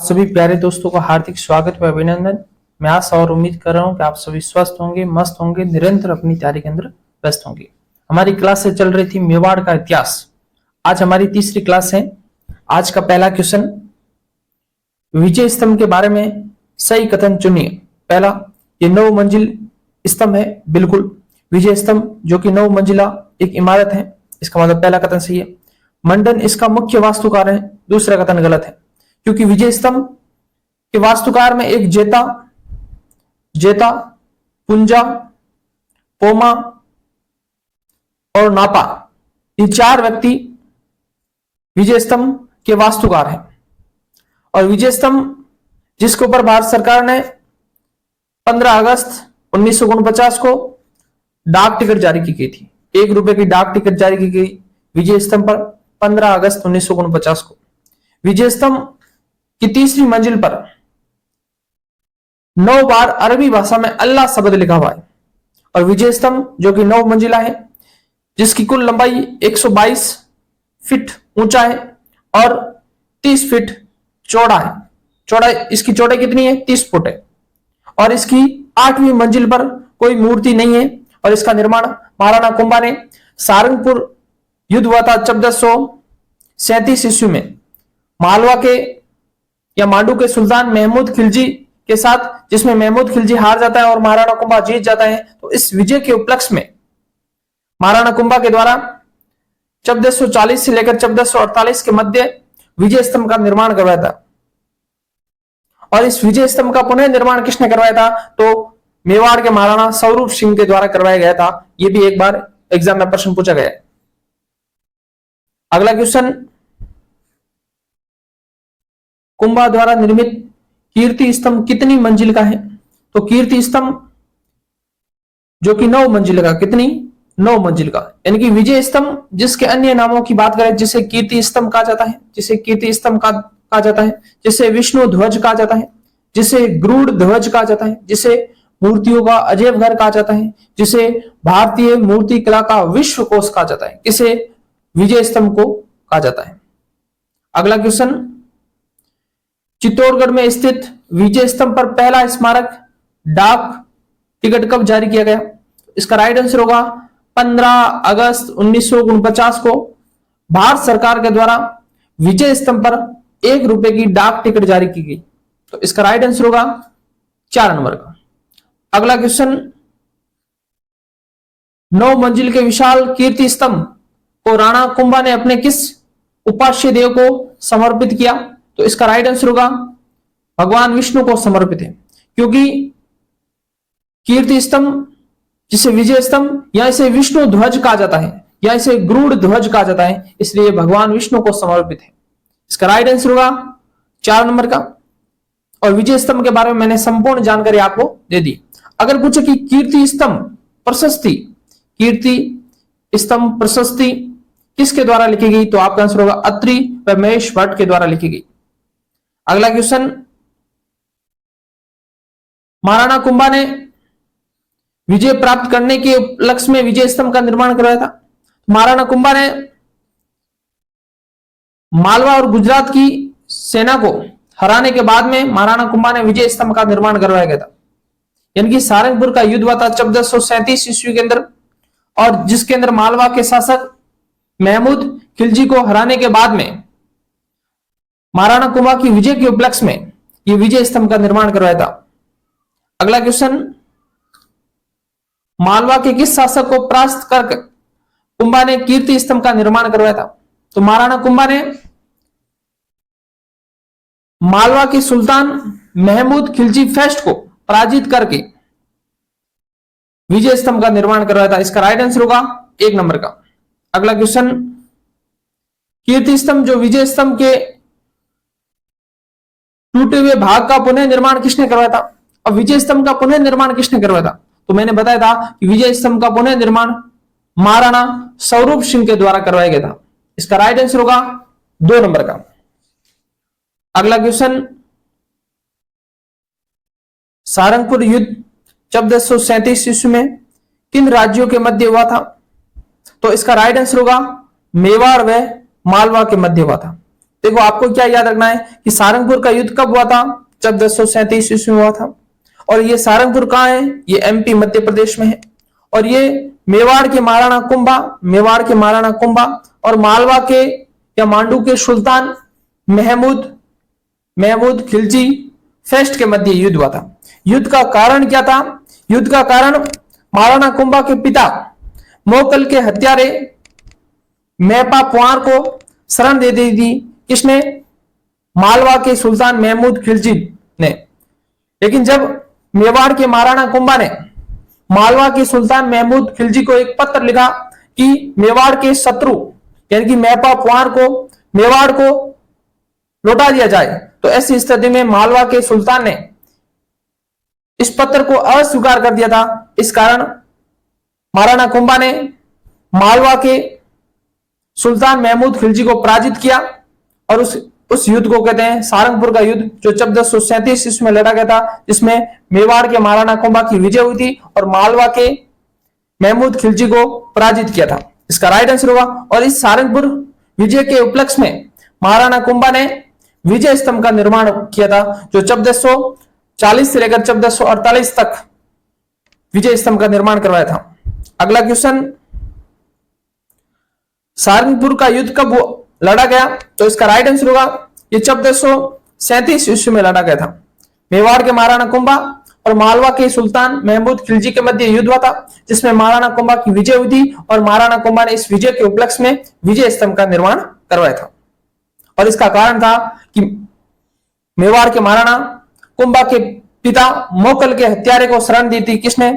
सभी प्यारे दोस्तों का हार्दिक स्वागत व अभिनंदन। मैं आशा और उम्मीद कर रहा हूं कि आप सभी स्वस्थ होंगे, मस्त होंगे, निरंतर अपनी तैयारी के अंदर व्यस्त होंगे। हमारी क्लास से चल रही थी मेवाड़ का इतिहास। आज हमारी तीसरी क्लास है। आज का पहला क्वेश्चन, विजय स्तंभ के बारे में सही कथन चुनिए। पहला, ये 9 मंजिल स्तंभ है। बिल्कुल, विजय स्तंभ जो कि 9 मंजिला एक इमारत है, इसका मतलब पहला कथन सही है। मंडन इसका मुख्य वास्तुकार है। दूसरा कथन गलत है, क्योंकि विजय स्तंभ के वास्तुकार में एक जेता, पुंजा, पोमा और नापा, ये 4 व्यक्ति विजय स्तंभ के वास्तुकार हैं। और विजय स्तंभ जिसके ऊपर भारत सरकार ने 15 अगस्त 1949 को डाक टिकट जारी की गई थी। 1 रुपए की डाक टिकट जारी की गई विजय स्तंभ पर 15 अगस्त 1949 को। विजय स्तंभ की तीसरी मंजिल पर 9 बार अरबी भाषा में अल्लाह शब्द लिखा हुआ है। और विजय स्तंभ जो कि 9 मंजिला है, जिसकी कुल लंबाई 122 फीट ऊंचा है और 30 फीट चौड़ा है। इसकी चौड़ाई कितनी है? 30 फुट है। और इसकी 8वीं मंजिल पर कोई मूर्ति नहीं है। और इसका निर्माण महाराणा कुंभा ने सारंगपुर युद्ध हुआ था 1437 ईस्वी में मालवा के या मांडू के सुल्तान महमूद खिलजी के साथ, जिसमें महमूद खिलजी हार जाता है और महाराणा कुंभा जीत जाता है। तो इस विजय के उपलक्ष्य में महाराणा कुंभा के द्वारा 1440 से लेकर 1448 के मध्य विजय स्तंभ का निर्माण करवाया था। और इस विजय स्तंभ का पुनः निर्माण किसने करवाया था? तो मेवाड़ के महाराणा स्वरूप सिंह के द्वारा करवाया गया था। यह भी एक बार एग्जाम में प्रश्न पूछा गया है। अगला क्वेश्चन, कुंभा द्वारा निर्मित कीर्ति स्तंभ कितनी मंजिल का है? तो कीर्ति स्तंभ जो कि 9 मंजिल का, कितनी? 9 मंजिल का। यानी कि विजय स्तंभ जिसके अन्य नामों की बात करें, जिसे कीर्ति स्तंभ कहा जाता है, कहा जाता है, जिसे विष्णु ध्वज कहा जाता है, जिसे गरुड़ ध्वज कहा जाता है, जिसे मूर्तियों का अजैब घर कहा जाता है, जिसे भारतीय मूर्ति कला का विश्व कोश कहा जाता है, किसे विजय स्तंभ को कहा जाता है। अगला क्वेश्चन, चित्तौड़गढ़ में स्थित विजय स्तंभ पर पहला स्मारक डाक टिकट कब जारी किया गया? इसका राइट आंसर होगा 15 अगस्त 1949 को भारत सरकार के द्वारा विजय स्तंभ पर 1 रुपए की डाक टिकट जारी की गई। तो इसका राइट आंसर होगा 4 नंबर का। अगला क्वेश्चन, 9 मंजिल के विशाल कीर्ति स्तंभ को राणा कुंभा ने अपने किस उपास्य देव को समर्पित किया? तो इसका राइट आंसर होगा भगवान विष्णु को समर्पित है, क्योंकि कीर्ति स्तंभ जिसे विजय स्तंभ या इसे विष्णु ध्वज कहा जाता है या इसे गरुड़ ध्वज कहा जाता है, इसलिए भगवान विष्णु को समर्पित है। इसका राइट आंसर होगा 4 नंबर का। और विजय स्तंभ के बारे में मैंने संपूर्ण जानकारी आपको दे दी। अगर पूछे कि कीर्ति स्तंभ प्रशस्ति किसके द्वारा लिखी गई, तो आपका आंसर होगा अत्रि व महेश भट्ट के द्वारा लिखी गई। अगला क्वेश्चन, महाराणा कुंभा ने विजय प्राप्त करने के उपलक्ष्य में विजय स्तंभ का निर्माण करवाया था। महाराणा कुंभा ने मालवा और गुजरात की सेना को हराने के बाद में महाराणा कुंभा ने विजय स्तंभ का निर्माण करवाया गया था। यानी कि सारंगपुर का युद्ध हुआ था 1437 ईस्वी के अंदर, और जिसके अंदर मालवा के शासक महमूद खिलजी को हराने के बाद में महाराणा कुंभा की विजय के उपलक्ष्य में यह विजय स्तंभ का निर्माण करवाया था। अगला क्वेश्चन, मालवा के किस शासक को परास्त कर कुंभा ने कीर्ति स्तंभ का निर्माण करवाया था? तो महाराणा कुंभा ने मालवा के सुल्तान महमूद खिलजी फर्स्ट को पराजित करके विजय स्तंभ का निर्माण करवाया था। इसका राइट आंसर होगा 1 नंबर का। अगला क्वेश्चन, कीर्ति स्तंभ जो विजय स्तंभ के टूटे हुए भाग का पुनः निर्माण किसने करवाया था? और विजय स्तंभ का पुनः निर्माण किसने करवाया था? तो मैंने बताया था कि विजय स्तंभ का पुनः निर्माण महाराणा स्वरूप सिंह के द्वारा करवाया गया था। इसका राइट आंसर होगा 2 नंबर का। अगला क्वेश्चन, सारंगपुर युद्ध 1437 ईस्वी में किन राज्यों के मध्य हुआ था? तो इसका राइट आंसर होगा मेवाड़ व मालवा के मध्य हुआ था। देखो आपको क्या याद रखना है कि सारंगपुर का युद्ध कब हुआ था? 1437 ईस्वी में हुआ था। और ये सारंगपुर कहाँ है? ये एमपी मध्य प्रदेश में है। और ये मेवाड़ के महाराणा कुंभा और मालवा के या मांडू के सुल्तान महमूद खिलजी फेस्ट के मध्य युद्ध हुआ था। युद्ध का कारण क्या था? युद्ध का कारण महाराणा कुंभा के पिता मोकल के हत्यारे मेपा पुआर को शरण दे दी थी। किसने? मालवा के सुल्तान महमूद खिलजी ने। लेकिन जब मेवाड़ के महाराणा कुंभा ने मालवा के सुल्तान महमूद खिलजी को एक पत्र लिखा कि मेवाड़ के शत्रु यानी कि मेपा पुआर को मेवाड़ को लौटा दिया जाए, तो ऐसी स्थिति में मालवा के सुल्तान ने इस पत्र को अस्वीकार कर दिया था। इस कारण महाराणा कुंभा ने मालवा के सुल्तान महमूद खिलजी को पराजित किया और उस युद्ध को कहते हैं सारंगपुर का युद्ध, जो 1437 ईस्वी में लड़ा गया था, जिसमें मेवाड़ के महाराणा कुंभा की विजय हुई थी और मालवा के महमूद खिलजी को पराजित किया था। इसका राइट आंसर होगा। और इस सारंगपुर विजय के उपलक्ष्य में महाराणा कुंभा ने विजय स्तंभ का निर्माण किया था, जो 1440 से लेकर 1448 तक विजय स्तंभ का निर्माण करवाया था। अगला क्वेश्चन, सारंगपुर का युद्ध कब लड़ा गया? तो इसका राइट आंसर होगा ये 1437 ईस्वी में लड़ा गया था। मेवाड़ के महाराणा कुंभा और मालवा के सुल्तान महमूद खिलजी के मध्य युद्ध हुआ था, जिसमें महाराणा कुंभा की विजय हुई थी और महाराणा कुंभा ने इस विजय के उपलक्ष्य में विजय स्तंभ का निर्माण करवाया था। और इसका कारण था कि मेवाड़ के महाराणा कुंभा के पिता मोकल के हत्यारे को शरण दी थी। किसने?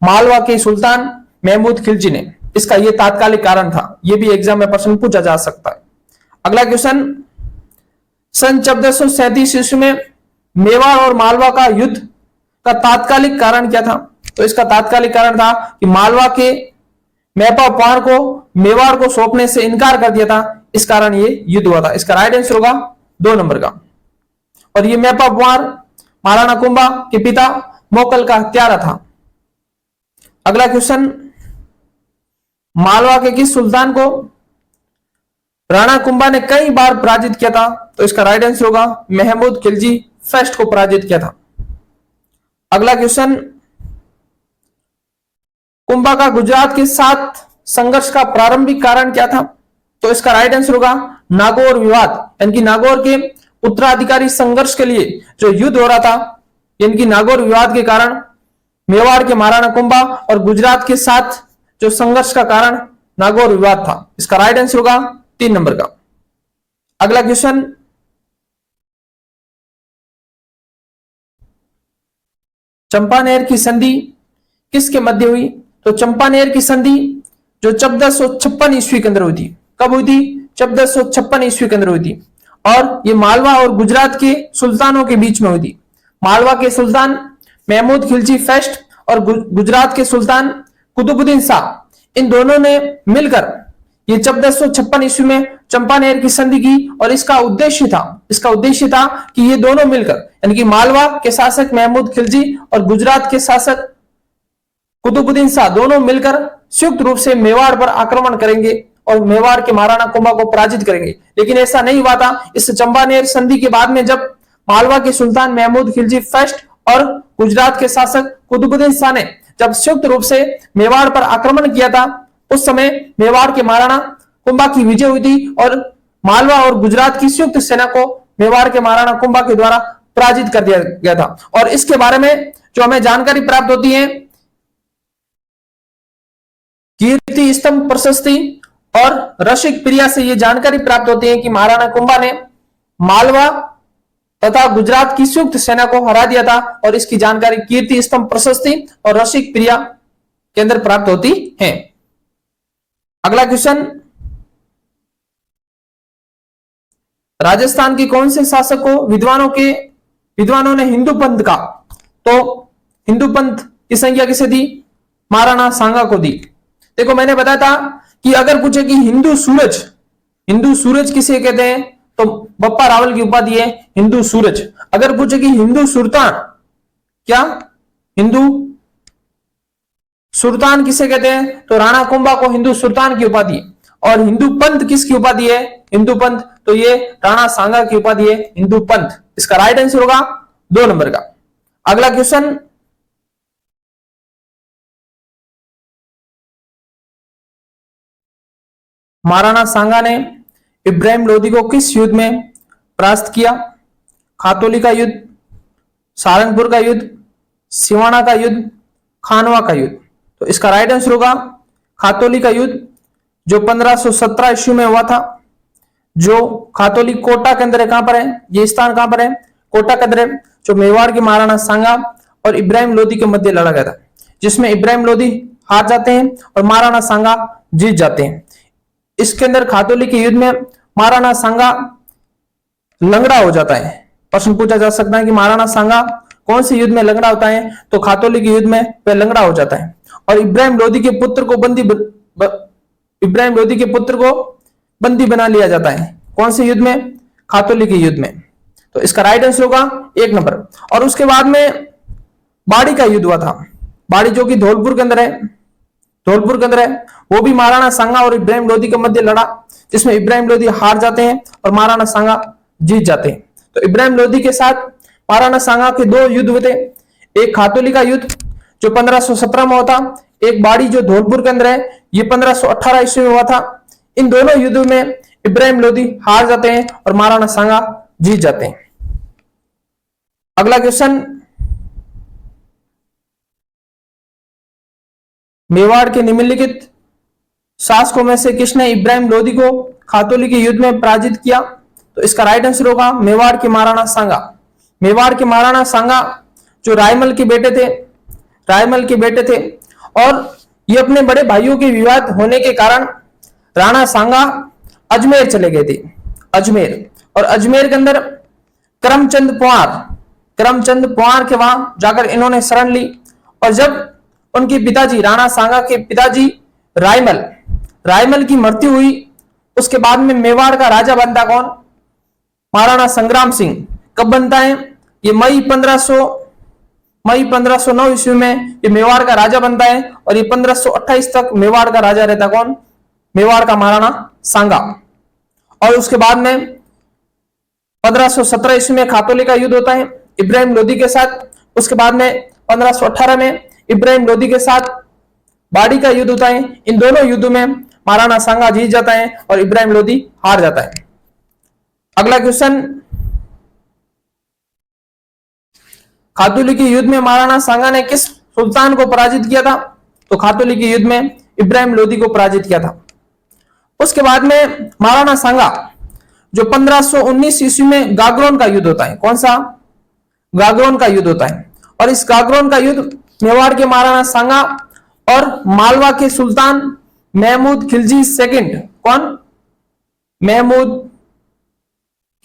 मालवा के सुल्तान महमूद खिलजी ने। इसका यह तात्कालिक कारण था। यह भी एग्जाम में प्रश्न पूछा जा सकता है। अगला क्वेश्चन, सन 1437 ईस्वी में मेवाड़ और मालवा का युद्ध का तात्कालिक कारण क्या था? तो इसका तात्कालिक कारण था कि मालवा के मेपा पुआर को मेवाड़ को सौंपने से इनकार कर दिया था। इस कारण ये युद्ध हुआ था। इसका राइट आंसर होगा 2 नंबर का। और ये मेपा पुआर महाराणा कुंभा के पिता मोकल का हत्यारा था। अगला क्वेश्चन, मालवा के किस सुल्तान को राणा कुंभा ने कई बार पराजित किया था? तो इसका राइट आंसर होगा महमूद खिलजी फर्स्ट को पराजित किया था। अगला क्वेश्चन, कुंभा का गुजरात के साथ संघर्ष का प्रारंभिक कारण क्या था? तो इसका राइट आंसर होगा नागौर विवाद, यानी कि नागौर के उत्तराधिकारी संघर्ष के लिए जो युद्ध हो रहा था, यानी कि नागौर विवाद के कारण मेवाड़ के महाराणा कुंभा और गुजरात के साथ जो संघर्ष का कारण नागौर विवाद था। इसका राइट आंसर होगा 3 नंबर का। अगला क्वेश्चन, चंपानेर की संधि किसके मध्य हुई? तो चंपानेर की संधि जो 1456 ईस्वी के अंदर हुई थी। कब हुई थी? 1456 ईस्वी के अंदर हुई थी। और ये मालवा और गुजरात के सुल्तानों के बीच में हुई थी। मालवा के सुल्तान महमूद खिलजी फर्स्ट और गुजरात के सुल्तान कुतुबुद्दीन शाह, इन दोनों ने मिलकर ये 1456 ईस्वी में चंपानेर की संधि की। और इसका उद्देश्य था कि ये दोनों मिलकर, यानी कि मालवा के शासक महमूद खिलजी और गुजरात के शासक कुतुबुद्दीन शाह, दोनों मिलकर संयुक्त रूप से मेवाड़ पर आक्रमण करेंगे और मेवाड़ के महाराणा कुंभा को पराजित करेंगे। लेकिन ऐसा नहीं हुआ था। इस चंपानेर संधि के बाद में जब मालवा के सुल्तान महमूद खिलजी फर्स्ट और गुजरात के शासक कुतुबुद्दीन शाह ने जब संयुक्त रूप से मेवाड़ पर आक्रमण किया था, उस समय मेवाड़ के महाराणा कुंभा की विजय हुई थी और मालवा और गुजरात की संयुक्त सेना को मेवाड़ के महाराणा कुंभा के द्वारा पराजित कर दिया गया था। और इसके बारे में जो हमें जानकारी प्राप्त होती है, कीर्ति स्तंभ प्रशस्ति और रसिक प्रिया से यह जानकारी प्राप्त होती है कि महाराणा कुंभा ने मालवा तथा गुजरात की संयुक्त सेना को हरा दिया था। और इसकी जानकारी कीर्ति स्तंभ प्रशस्ति और रसिक प्रिया के अंदर प्राप्त होती है। अगला क्वेश्चन, राजस्थान के कौन से शासक को विद्वानों ने हिंदू पंथ का? तो हिंदू पंथ की संज्ञा किसे दी? महाराणा सांगा को दी। देखो मैंने बताया था कि अगर पूछे कि हिंदू सूरज किसे कहते हैं, तो बप्पा रावल की उपाधि है हिंदू सूरज। अगर पूछे कि हिंदू सुल्तान, क्या हिंदू सुल्तान किसे कहते हैं, तो राणा कुंभा को हिंदू सुल्तान की उपाधि है। और हिंदू पंथ किसकी उपाधि है? हिंदू पंथ, तो ये राणा सांगा की उपाधि है हिंदू पंथ। इसका राइट आंसर होगा 2 नंबर का। अगला क्वेश्चन, महाराणा सांगा ने इब्राहिम लोदी को किस युद्ध में परास्त किया? खातौली का युद्ध, सारंगपुर का युद्ध, सिवाना का युद्ध, खानवा का युद्ध। तो इसका राइट आंसर होगा खातौली का युद्ध, जो 1517 ईस्वी में हुआ था। जो खातौली कोटा के अंदर है, कहां पर है ये स्थान? कहां पर है? कोटा के अंदर है। जो मेवाड़ के महाराणा सांगा और इब्राहिम लोदी के मध्य लड़ा गया था, जिसमें इब्राहिम लोदी हार जाते हैं और महाराणा सांगा जीत जाते हैं। इसके अंदर खातौली के युद्ध में महाराणा सांगा लंगड़ा हो जाता है। प्रश्न पूछा जा सकता है कि महाराणा सांगा कौन से युद्ध में लंगड़ा होता है? तो खातौली के युद्ध में वह लंगड़ा हो जाता है और इब्राहिम लोदी के पुत्र को बंदी बना लिया जाता है। कौन से युद्ध में? खातौली के युद्ध में। तो इसका राइट आंसर होगा 1 नंबर। और उसके बाद में बाड़ी का युद्ध हुआ था। बाड़ी जो कि धौलपुर के अंदर है, धौलपुर के अंदर है, वो भी महाराणा सांगा और इब्राहिम लोदी के मध्य लड़ा, जिसमें इब्राहिम लोदी हार जाते हैं और महाराणा सांगा जीत जाते हैं। तो इब्राहिम लोदी के साथ महाराणा सांगा के 2 युद्ध हुए थे। एक खातौली का युद्ध जो 1517 में हुआ था, एक बाड़ी जो धौलपुर के अंदर है, ये 1518 ईस्वी में हुआ था। इन दोनों युद्धों में इब्राहिम लोदी हार जाते हैं और महाराणा सांगा जीत जाते हैं। अगला क्वेश्चन, मेवाड़ के निम्नलिखित शासकों में से किसने इब्राहिम लोदी को खातौली के युद्ध में पराजित किया? तो इसका राइट आंसर होगा मेवाड़ के महाराणा सांगा। मेवाड़ के महाराणा सांगा जो रायमल के बेटे थे, रायमल के बेटे थे, और ये अपने बड़े भाइयों के विवाद होने के कारण राणा सांगा अजमेर चले गए थे, अजमेर। और अजमेर के अंदर करमचंद पवार के वहां जाकर इन्होंने शरण ली। और जब उनके पिताजी, राणा सांगा के पिताजी रायमल की मृत्यु हुई, उसके बाद में मेवाड़ का राजा बनता कौन? महाराणा संग्राम सिंह। कब बनता है ये? मई 1509 ईस्वी में ये मेवाड़ का राजा बनता है और ये 1528 तक मेवाड़ का राजा रहता कौन? मेवाड़ का महाराणा सांगा। और उसके बाद में 1517 ईस्वी में खातौली का युद्ध होता है इब्राहिम लोदी के साथ। उसके बाद में 1518 में इब्राहिम लोदी के साथ बाड़ी का युद्ध होता है। इन दोनों युद्धों में महाराणा सांगा जीत जाता है और इब्राहिम लोदी हार जाता है। अगला क्वेश्चन, खातौली के युद्ध में महाराणा सांगा ने किस सुल्तान को पराजित किया था? तो खातौली के युद्ध में इब्राहिम लोदी को पराजित किया था। उसके बाद में महाराणा सांगा जो 1519 ईस्वी में गागरोन का युद्ध होता है। कौन सा? गागरोन का युद्ध होता है। और इस गागरोन का युद्ध मेवाड़ के महाराणा सांगा और मालवा के सुल्तान महमूद खिलजी सेकंड, कौन? महमूद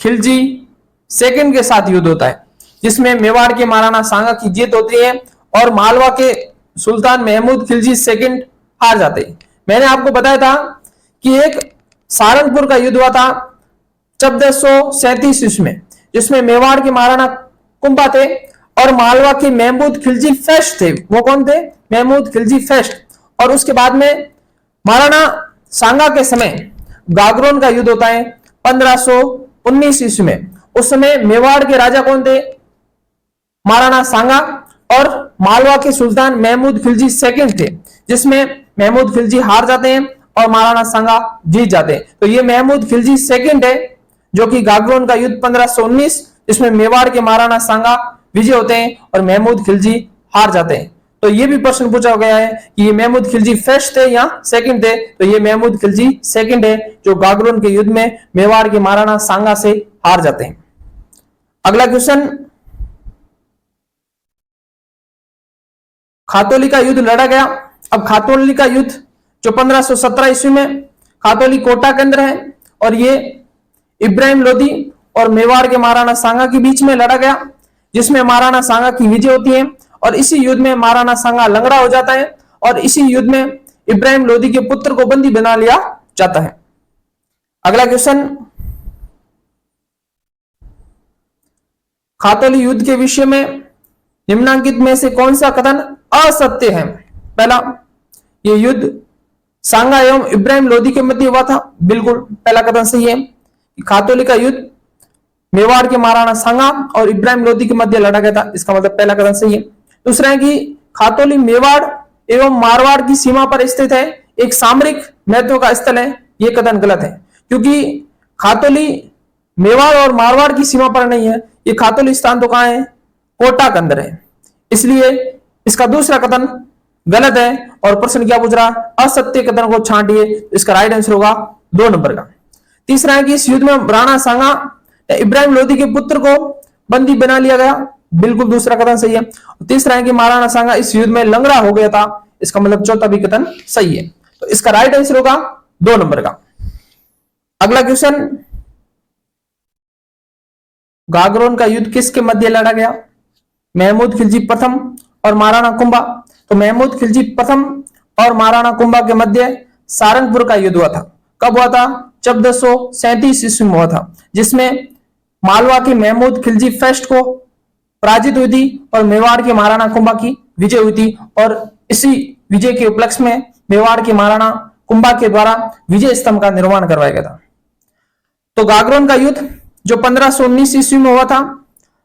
खिलजी सेकंड के साथ युद्ध होता है, जिसमें मेवाड़ के महाराणा सांगा की जीत होती है और मालवा के सुल्तान महमूद खिलजी सेकंड हार जाते हैं। मैंने आपको बताया था कि एक सारंगपुर का युद्ध हुआ था 1437 ईस्वी में, जिसमें मेवाड़ के महाराणा कुंभा थे और मालवा के महमूद खिलजी फैस्ट थे। वो कौन थे? महमूद खिलजी फैस्ट। और उसके बाद में महाराणा सांगा के समय गागरोन का युद्ध होता है 1519 ईस्वी में। उस समय मेवाड़ के राजा कौन थे? महाराणा सांगा और मालवा के सुल्तान महमूद खिलजी सेकंड थे, जिसमें महमूद खिलजी हार जाते हैं और महाराणा सांगा जीत जाते हैं। तो ये महमूद खिलजी सेकंड है, जो कि गागरोन का युद्ध 1519, जिसमें मेवाड़ के महाराणा सांगा विजय होते हैं और महमूद खिलजी हार जाते हैं। तो ये भी प्रश्न पूछा गया है कि ये महमूद खिलजी फर्स्ट थे या सेकंड थे? तो ये महमूद खिलजी सेकंड है, जो गागरोन के युद्ध में मेवाड़ के महाराणा सांगा से हार जाते हैं। अगला क्वेश्चन, खातौली का युद्ध लड़ा गया। अब खातौली का युद्ध जो 1517 ईस्वी में खातौली कोटा के अंदर है और ये इब्राहिम लोदी और मेवाड़ के महाराणा सांगा के बीच में लड़ा गया, जिसमें महाराणा सांगा की विजय होती है और इसी युद्ध में महाराणा सांगा लंगड़ा हो जाता है और इसी युद्ध में इब्राहिम लोदी के पुत्र को बंदी बना लिया जाता है। अगला क्वेश्चन, खातौली युद्ध के विषय में निम्नांकित में से कौन सा कथन असत्य है? पहला, ये युद्ध सांगा एवं इब्राहिम लोदी के मध्य हुआ था, बिल्कुल पहला कथन सही है। खातोली का युद्ध मेवाड़ के महाराणा सांगा और इब्राहिम लोदी के मध्य लड़ा गया था, इसका मतलब पहला कथन सही है। दूसरा है कि खातोली मेवाड़ एवं मारवाड़ की सीमा पर स्थित है, एक सामरिक महत्व का स्थल है, यह कथन गलत है, क्योंकि खातोली मेवाड़ और मारवाड़ की सीमा पर नहीं है, ये खातोली स्थान तो कहां है, कोटा के अंदर है, इसलिए इसका दूसरा कथन गलत है। और प्रश्न क्या पूछ रहा, असत्य कथन को छांटिए, इसका राइट आंसर होगा 2 नंबर का। तीसरा है कि इस युद्ध में राणा सांगा इब्राहिम लोदी के पुत्र को बंदी बना लिया गया, बिल्कुल दूसरा कथन सही है। तीसरा है कि महाराणा सांगा इस युद्ध में लंगड़ा हो गया था, इसका मतलब चौथा भी कथन सही है, तो इसका राइट आंसर होगा 2 नंबर का। अगला क्वेश्चन, गागरोन का युद्ध किसके मध्य लड़ा गया, महमूद खिलजी प्रथम और महाराणा कुंभा। तो महमूद खिलजी प्रथम और महाराणा कुंभा के मध्य सारंगपुर का युद्ध हुआ था, कब हुआ था, 1437 ईस्वी में हुआ था, जिसमें मालवा के महमूद खिलजी फर्स्ट को पराजित हुई थी और मेवाड़ के महाराणा कुंभा की विजय हुई थी, और इसी विजय के उपलक्ष्य में मेवाड़ के महाराणा कुंभा के द्वारा विजय स्तंभ का निर्माण करवाया गया था। तो गागरोन का युद्ध जो 1519 ईस्वी में हुआ था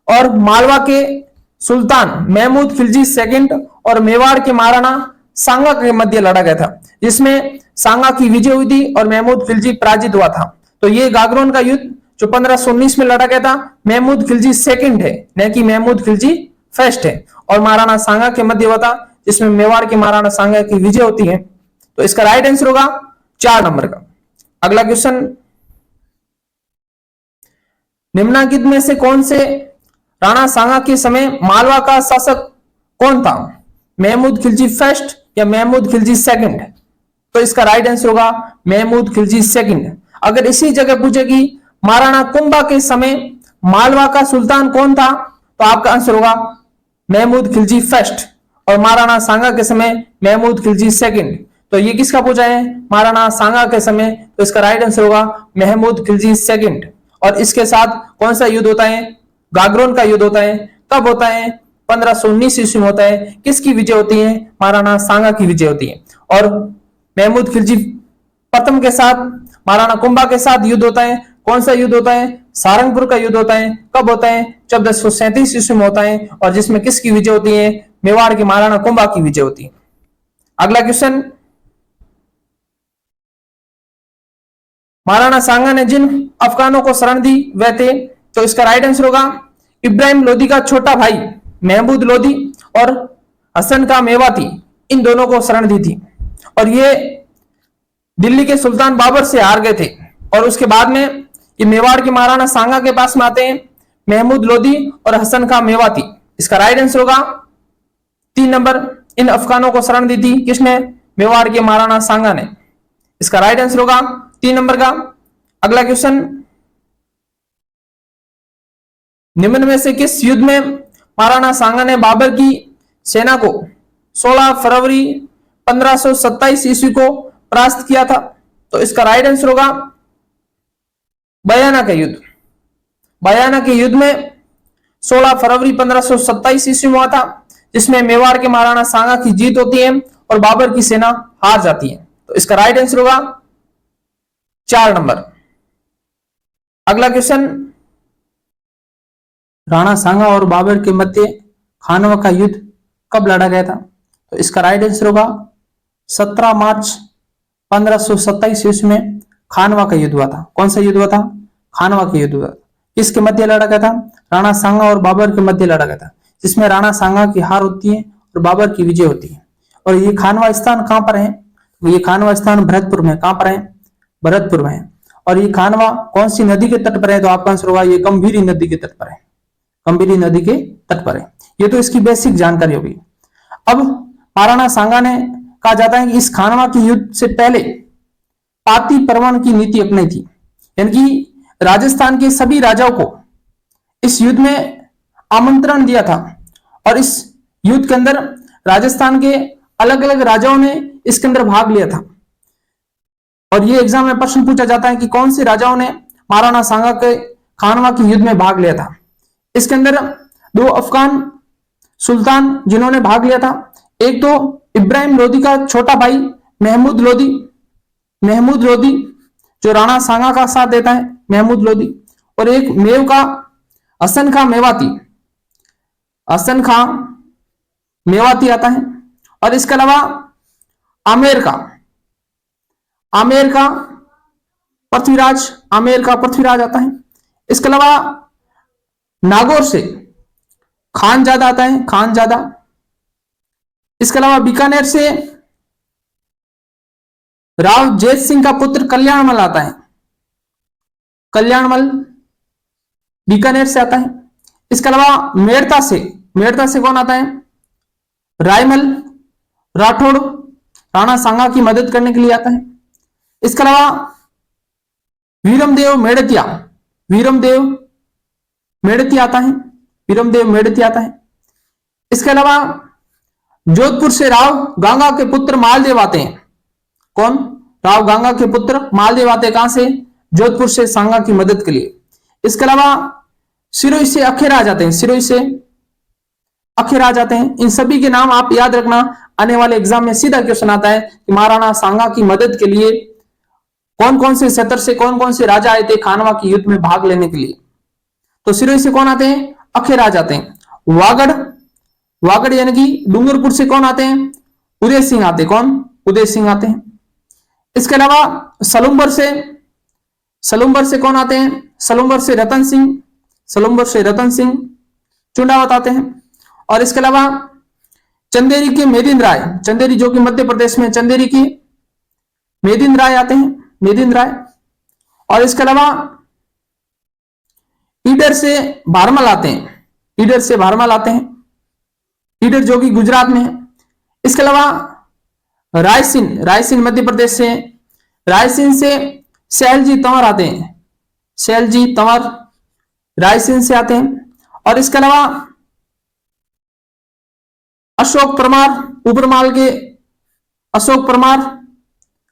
और मालवा के सुल्तान महमूद खिलजी सेकंड और मेवाड़ के महाराणा सांगा के मध्य लड़ा गया था, जिसमें सांगा की विजय हुई थी और महमूद खिलजी पराजित हुआ था। तो ये गागरोन का युद्ध जो 1519 में लड़ा गया था, महमूद खिलजी सेकंड है, न कि महमूद खिलजी फर्स्ट है, और महाराणा सांगा के मध्य हुआ था, जिसमें मेवाड़ के महाराणा सांगा की विजय होती है। तो इसका राइट आंसर होगा 4 नंबर का। अगला क्वेश्चन, निम्नलिखित में से कौन से राणा सांगा के समय मालवा का शासक कौन था, महमूद खिलजी फर्स्ट या महमूद खिलजी सेकंड। तो इसका राइट आंसर होगा महमूद खिलजी सेकंड। अगर इसी जगह पूछेगी महाराणा कुंभा के समय मालवा का सुल्तान कौन था, तो आपका आंसर होगा महमूद खिलजी फर्स्ट, और महाराणा सांगा के समय महमूद खिलजी सेकंड। तो ये किसका पूछा है, महाराणा सांगा के समय, तो इसका राइट आंसर होगा महमूद खिलजी सेकंड। और इसके साथ कौन सा युद्ध होता है, गागरोन का युद्ध होता है, कब होता है, 1519 ईस्वी में होता है, किसकी विजय होती है, महाराणा सांगा की विजय होती है। और महमूद खिलजी प्रथम के साथ महाराणा कुंभा के साथ युद्ध होता है, कौन सा युद्ध होता है, सारंगपुर का युद्ध होता है, कब होता है, 1437 ईस्वी में होता है, और जिसमें किसकी विजय होती है, मेवाड़ के महाराणा कुंभा की विजय होती है। अगला क्वेश्चन, महाराणा सांगा ने जिन अफगानों को शरण दी वह थे, तो इसका राइट आंसर होगा इब्राहिम लोदी का छोटा भाई महमूद लोदी और हसन का मेवाती, इन दोनों को शरण दी थी, और ये दिल्ली के सुल्तान बाबर से हार गए थे। और उसके बाद में ये मेवाड़ के महाराणा सांगा के पास में आते हैं, महमूद लोदी और हसन का मेवाती। इसका राइट आंसर होगा 3 नंबर, इन अफगानों को शरण दी थी किसने, मेवाड़ के महाराणा सांगा ने। इसका राइट आंसर होगा 3 नंबर का। अगला क्वेश्चन, निम्न में से किस युद्ध में महाराणा सांगा ने बाबर की सेना को 16 फरवरी 1527 ईस्वी को परास्त किया था, तो इसका राइट आंसर होगा बयाना का युद्ध। बयाना के युद्ध में 16 फरवरी 1527 ईस्वी में हुआ था, जिसमें मेवाड़ के महाराणा सांगा की जीत होती है और बाबर की सेना हार जाती है। तो इसका राइट आंसर होगा 4 नंबर। अगला क्वेश्चन, राणा सांगा और बाबर के मध्य खानवा का युद्ध कब लड़ा गया था, तो इसका राइट आंसर होगा 17 मार्च 1527 ईस्वी में खानवा का युद्ध हुआ था। कौन सा युद्ध हुआ था, खानवा का युद्ध हुआ था। किसके मध्य लड़ा गया था, राणा सांगा और बाबर के मध्य लड़ा गया था, जिसमें राणा सांगा की हार होती है और बाबर की विजय होती है। और ये खानवा स्थान कहां पर है, तो ये खानवा स्थान भरतपुर में, कहां पर है, भरतपुर में है। और ये खानवा कौन सी नदी के तट पर है, तो आपका आंसर होगा ये गंभीरी नदी के तट पर है, गंभीरी नदी के तट पर है। ये तो इसकी बेसिक जानकारी होगी। अब महाराणा सांगा ने कहा जाता है कि इस खानवा के युद्ध से पहले पाती परवन की नीति अपनाई थी, यानी कि राजस्थान के सभी राजाओं को इस युद्ध में आमंत्रण दिया था, और इस युद्ध के अंदर राजस्थान के अलग अलग राजाओं ने इसके अंदर भाग लिया था। और ये एग्जाम में प्रश्न पूछा जाता है कि कौन से राजाओं ने महाराणा सांगा के खानवा के युद्ध में भाग लिया था। इसके अंदर 2 अफगान सुल्तान जिन्होंने भाग लिया था, एक तो इब्राहिम लोदी का छोटा भाई महमूद लोदी, महमूद लोधी जो राणा सांगा का साथ देता है, महमूद लोधी। और एक मेव का हसन खां मेवाती, हसन खां मेवाती आता है। और इसके अलावा आमेर का पृथ्वीराज, आमेर का पृथ्वीराज आता है। इसके अलावा नागौर से खानजादा आता है, खानजादा। इसके अलावा बीकानेर से राव जैत सिंह का पुत्र कल्याणमल आता है, कल्याणमल बीकानेर से आता है। इसके अलावा मेड़ता से कौन आता है? रायमल राठौड़ राणा सांगा की मदद करने के लिए आता है। इसके अलावा वीरमदेव मेड़ती आता है, वीरमदेव मेड़ती आता है। इसके अलावा जोधपुर से राव गांगा के पुत्र मालदेव आते हैं। कौन? राव गांगा के पुत्र मालदेव आते हैं। कहां से? जोधपुर से सांगा की मदद के लिए। इसके अलावा सिरोही से अखेर आ जाते हैं, सिरोही से अखेर आ जाते हैं। इन सभी के नाम आप याद रखना, आने वाले एग्जाम में सीधा क्वेश्चन आता है कि महाराणा सांगा की मदद के लिए कौन कौन से क्षेत्र से कौन कौन से राजा आए थे खानवा के युद्ध में भाग लेने के लिए। तो सिरोही से कौन आते हैं? अखेर आ जाते हैं। वागड़ यानी कि डूंगरपुर से कौन आते हैं? उदय सिंह आते। कौन? उदय सिंह आते हैं। इसके अलावा सलुम्बर से कौन आते हैं? सलुम्बर से रतन सिंह चुंडावत आते हैं। और इसके अलावा चंदेरी के मेदिन राय, चंदेरी जो कि मध्य प्रदेश में, चंदेरी की मेदिन राय आते हैं, मेदिन राय। और इसके अलावा ईडर से भारमल आते हैं, ईडर जो कि गुजरात में है। इसके अलावा रायसीन मध्य प्रदेश से, रायसीन से सैलजी तंवर आते हैं, सैलजी तंवर रायसीन से आते हैं। और इसके अलावा अशोक परमार, ऊपरमाल के अशोक परमार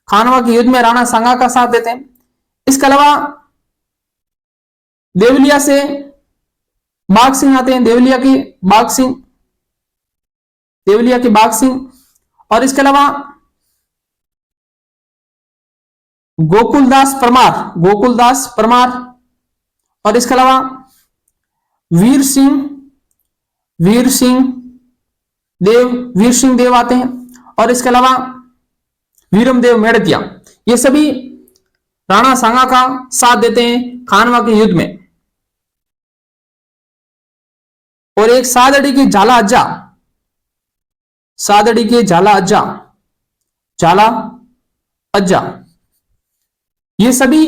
खानवा के युद्ध में राणा सांगा का साथ देते हैं। इसके अलावा देवलिया से बाघ सिंह आते हैं, देवलिया के बाघ सिंह। और इसके अलावा गोकुलदास परमार। और इसके अलावा वीर सिंह देव आते हैं। और इसके अलावा वीरमदेव मेड़तिया, ये सभी राणा सांगा का साथ देते हैं खानवा के युद्ध में। और एक सादड़ी के झाला अज्जा, ये सभी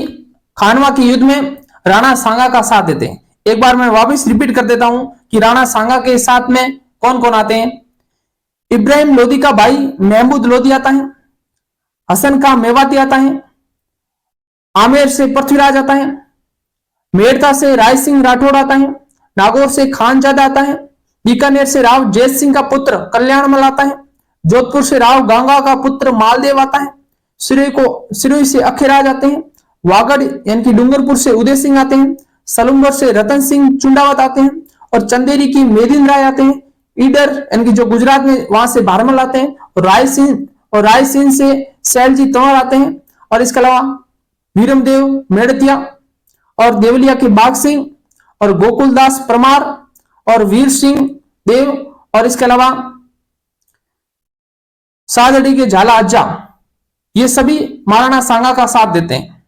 खानवा के युद्ध में राणा सांगा का साथ देते हैं। एक बार मैं वापस रिपीट कर देता हूं कि राणा सांगा के साथ में कौन कौन आते हैं। इब्राहिम लोधी का भाई महमूद लोधी आता है, हसन खां मेवाती आता है, आमेर से पृथ्वीराज आता है, मेड़ता से राय सिंह राठौड़ आता है, नागौर से खानजादा आता है, बीकानेर से राव जैत सिंह का पुत्र कल्याणमल आता है, जोधपुर से राव गांगा का पुत्र मालदेव आता है, सिरोही से अखेर आ जाते हैं, वागड़ यानी कि डूंगरपुर से उदय सिंह आते हैं, सलुम्बर से रतन सिंह चुंडावत आते हैं, और चंदेरी की मेदिन राय आते हैं, ईडर यानी कि जो गुजरात में, वहां से भारमल आते हैं, और रायसीन से सैलजी तंवर आते हैं। और इसके अलावा वीरमदेव मेड़तिया और देवलिया के बाघ सिंह और गोकुलदास परमार और वीर सिंह देव, और इसके अलावा सादड़ी के झाला अज्जा, ये सभी महाराणा सांगा का साथ देते हैं।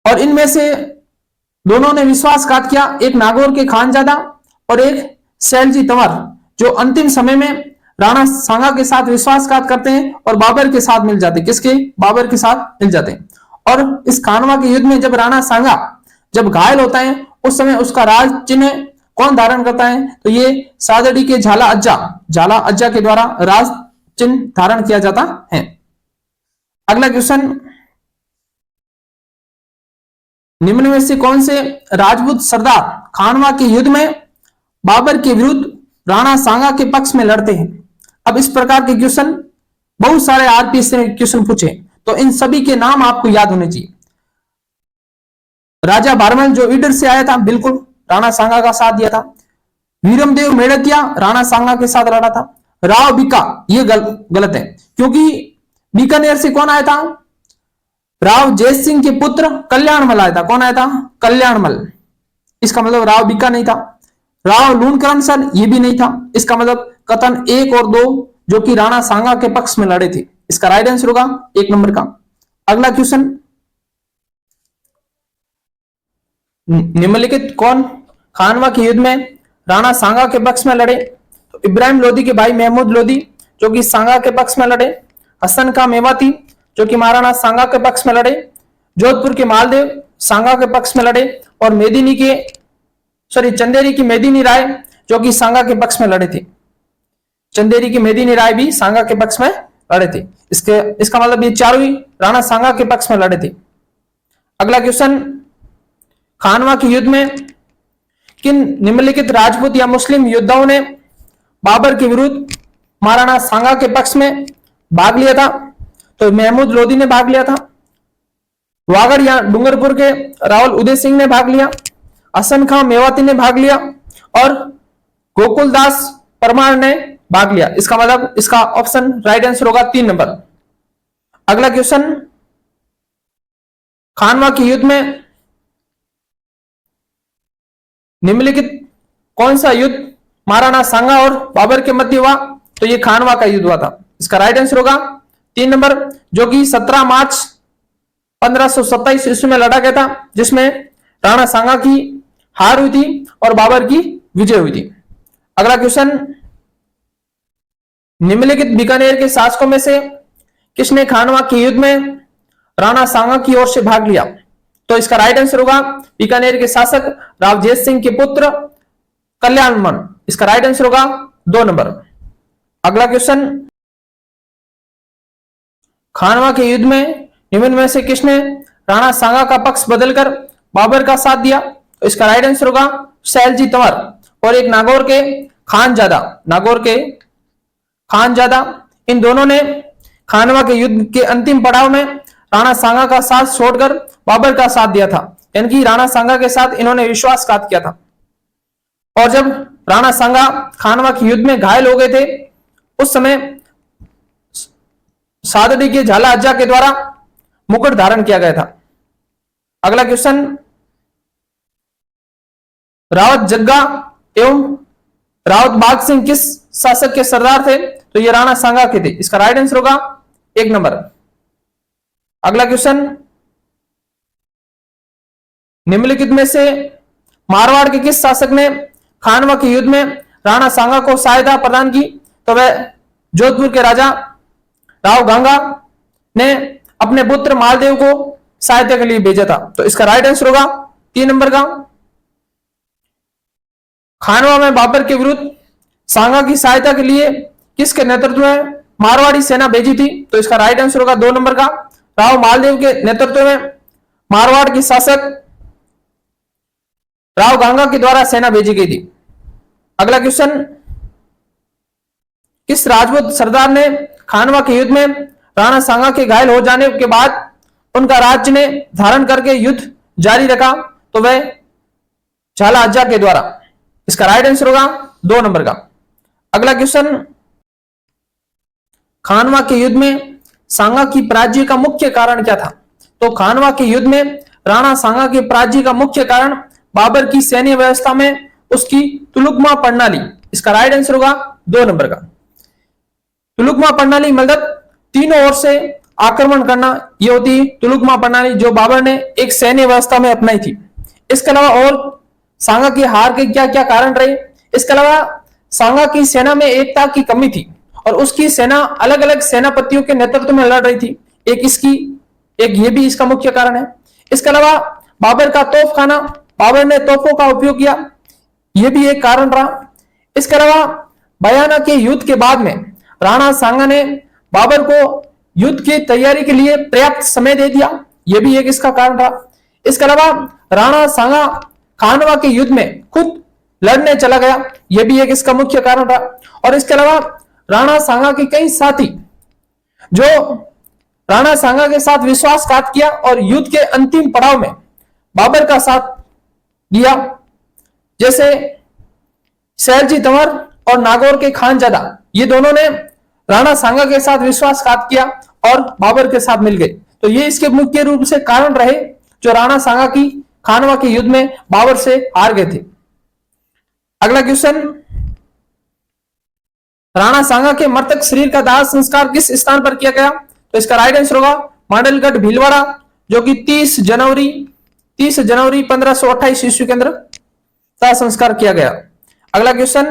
और इनमें से दोनों ने विश्वासघात किया, एक नागौर के खानजादा और एक सैलजी तंवर, जो अंतिम समय में राणा सांगा के साथ विश्वासघात करते हैं और बाबर के साथ मिल जाते हैं। किसके? बाबर के साथ मिल जाते हैं। और इस खानवा के युद्ध में जब राणा सांगा जब घायल होता है, उस समय उसका राज चिन्ह कौन धारण करता है? तो ये सादड़ी के झाला अज्जा के द्वारा राज चिन्ह धारण किया जाता है। अगला क्वेश्चन, निम्न में से कौन से राजपूत सरदार खानवा के युद्ध में बाबर के विरुद्ध राणा सांगा के पक्ष में लड़ते हैं? अब इस प्रकार के क्वेश्चन बहुत सारे आरपीएस ने क्वेश्चन पूछे, तो इन सभी के नाम आपको याद होने चाहिए। राजा भारमल जो ईडर से आया था, बिल्कुल राणा सांगा का साथ दिया था। वीरमदेव मेड़तिया राणा सांगा के साथ लड़ा था। राव बिका, ये गलत है, क्योंकि बीकानेर से कौन आया था? राव जयसिंह सिंह के पुत्र कल्याणमल आया था। कौन आया था? कल्याणमल। इसका मतलब राव बीका नहीं था। राव लूणकरण सर ये भी नहीं था। इसका मतलब कथन 1 और 2 जो कि राणा सांगा के पक्ष में लड़े थे। इसका राइट आंसर होगा 1 नंबर का। अगला क्वेश्चन, निम्नलिखित कौन खानवा के युद्ध में राणा सांगा के पक्ष में लड़े? तो इब्राहिम लोदी के भाई महमूद लोदी जो कि सांगा के पक्ष में लड़े, हसन खां मेवाती जो कि महाराणा सांगा के पक्ष में लड़े, जोधपुर के मालदेव सांगा के पक्ष में लड़े, और चंदेरी की मेदिनी राय जो कि सांगा के पक्ष में लड़े थे। चंदेरी की मेदिनी राय भी सांगा के पक्ष में लड़े थे। इसका मतलब ये चारों ही राणा सांगा के पक्ष में लड़े थे। अगला क्वेश्चन, खानवा के युद्ध में किन निम्नलिखित राजपूत या मुस्लिम योद्धाओं ने बाबर के विरुद्ध महाराणा सांगा के पक्ष में भाग लिया था? तो महमूद लोदी ने भाग लिया था, वागड़ या डूंगरपुर के रावल उदय सिंह ने भाग लिया, हसन खां मेवाती ने भाग लिया, और गोकुलदास परमार ने भाग लिया। इसका मतलब इसका ऑप्शन राइट आंसर होगा 3 नंबर। अगला क्वेश्चन, खानवा के युद्ध में निम्नलिखित कौन सा युद्ध महाराणा सांगा और बाबर के मध्य हुआ? तो ये खानवा का युद्ध हुआ था। इसका राइट आंसर होगा 3 नंबर, जो कि 17 मार्च 1527 ईस्वी में लड़ा गया था, जिसमें राणा सांगा की हार हुई थी और बाबर की विजय हुई थी। अगला क्वेश्चन, निम्नलिखित बीकानेर के शासकों में से किसने खानवा के युद्ध में राणा सांगा की ओर से भाग लिया? तो इसका राइट आंसर होगा बीकानेर के शासक राव जयसिंह सिंह के पुत्र कल्याणमल। इसका राइट आंसर होगा 2 नंबर। अगला क्वेश्चन, खानवा के युद्ध में निम्न में से किसने राणा सांगा का पक्ष बदलकर बाबर का साथ दिया? तो इसका राइट आंसर होगा सैलजी तंवर और एक नागौर के खानजादा। इन दोनों ने खानवा के युद्ध के अंतिम पड़ाव में राणा सांगा का साथ छोड़कर बाबर का साथ दिया था, यानी कि राणा सांगा के साथ इन्होंने विश्वासघात किया था। और जब राणा सांगा खानवा के युद्ध में घायल हो गए थे, उस समय सादड़ी के झाला अज्जा के द्वारा मुकुट धारण किया गया था। अगला क्वेश्चन, रावत जग्गा एवं रावत बाग सिंह किस शासक के सरदार थे? तो ये राणा सांगा के थे। इसका राइट आंसर होगा 1 नंबर। अगला क्वेश्चन, निम्नलिखित में से मारवाड़ के किस शासक ने खानवा के युद्ध में राणा सांगा को सहायता प्रदान की? तो वह जोधपुर के राजा राव गंगा ने अपने पुत्र मालदेव को सहायता के लिए भेजा था। तो इसका राइट आंसर होगा 3 नंबर का। खानवा में बाबर के विरुद्ध सांगा की सहायता के लिए किसके नेतृत्व में मारवाड़ी सेना भेजी थी? तो इसका राइट आंसर होगा 2 नंबर का। राव मालदेव के नेतृत्व में मारवाड़ के शासक राव गंगा के द्वारा सेना भेजी गई थी। अगला क्वेश्चन, किस राजपूत सरदार ने खानवा के युद्ध में राणा सांगा के घायल हो जाने के बाद उनका राज्य ने धारण करके युद्ध जारी रखा? तो वह झाला अज्जा के द्वारा। इसका राइट आंसर होगा 2 नंबर का। अगला क्वेश्चन, खानवा के युद्ध में सांगा की पराजय का मुख्य कारण क्या था? तो खानवा के युद्ध में राणा सांगा के पराजय का मुख्य कारण बाबर की सैन्य व्यवस्था में उसकी तुलुकमा प्रणाली। इसका राइट आंसर होगा 2 नंबर का। तुलुकमा प्रणाली मतलब तीनों ओर से आक्रमण करना, यह होती तुलुकमा प्रणाली जो बाबर ने एक सैन्य व्यवस्था में अपनाई थी। इसके अलावा और सांगा की हार के क्या क्या कारण रहे? इसके अलावा सांगा की सेना में एकता की कमी थी और उसकी सेना अलग अलग सेनापतियों के नेतृत्व में लड़ रही थी। एक ये भी इसका मुख्य कारण है। इसके अलावा बाबर का तोपखाना, बाबर ने तोपों का उपयोग किया, यह भी एक कारण रहा। इसके अलावा बयाना के युद्ध के बाद में राणा सांगा ने बाबर को युद्ध की तैयारी के लिए पर्याप्त समय दे दिया, यह भी एक इसका कारण रहा। इसके अलावा राणा सांगा खानवा के युद्ध में खुद लड़ने चला गया, यह भी एक इसका मुख्य कारण रहा। और इसके अलावा राणा सांगा के कई साथी जो राणा सांगा के साथ विश्वासघात किया और युद्ध के अंतिम पड़ाव में बाबर का साथ दिया, जैसे सैलजी तंवर और नागौर के खानजादा, ये दोनों ने राणा सांगा के साथ विश्वासघात किया और बाबर के साथ मिल गए। तो ये इसके मुख्य रूप से कारण रहे जो राणा सांगा की खानवा के युद्ध में बाबर से हार गए थे। अगला क्वेश्चन, राणा सांगा के मृतक शरीर का दाह संस्कार किस स्थान पर किया गया? तो इसका राइट आंसर होगा मांडलगढ़ भीलवाड़ा, जो कि 30 जनवरी 1528 ईस्वी के अंदर दाह संस्कार किया गया। अगला क्वेश्चन,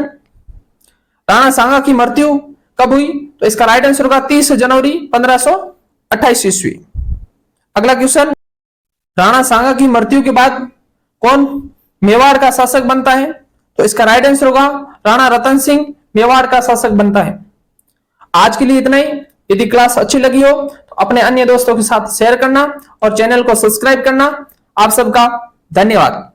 राणा सांगा की मृत्यु कब हुई? तो इसका राइट आंसर होगा 30 जनवरी 1528 ईस्वी। अगला क्वेश्चन, राणा सांगा की मृत्यु के बाद कौन मेवाड़ का शासक बनता है? तो इसका राइट आंसर होगा राणा रतन सिंह मेवाड़ का शासक बनता है। आज के लिए इतना ही। यदि क्लास अच्छी लगी हो तो अपने अन्य दोस्तों के साथ शेयर करना और चैनल को सब्सक्राइब करना। आप सबका धन्यवाद।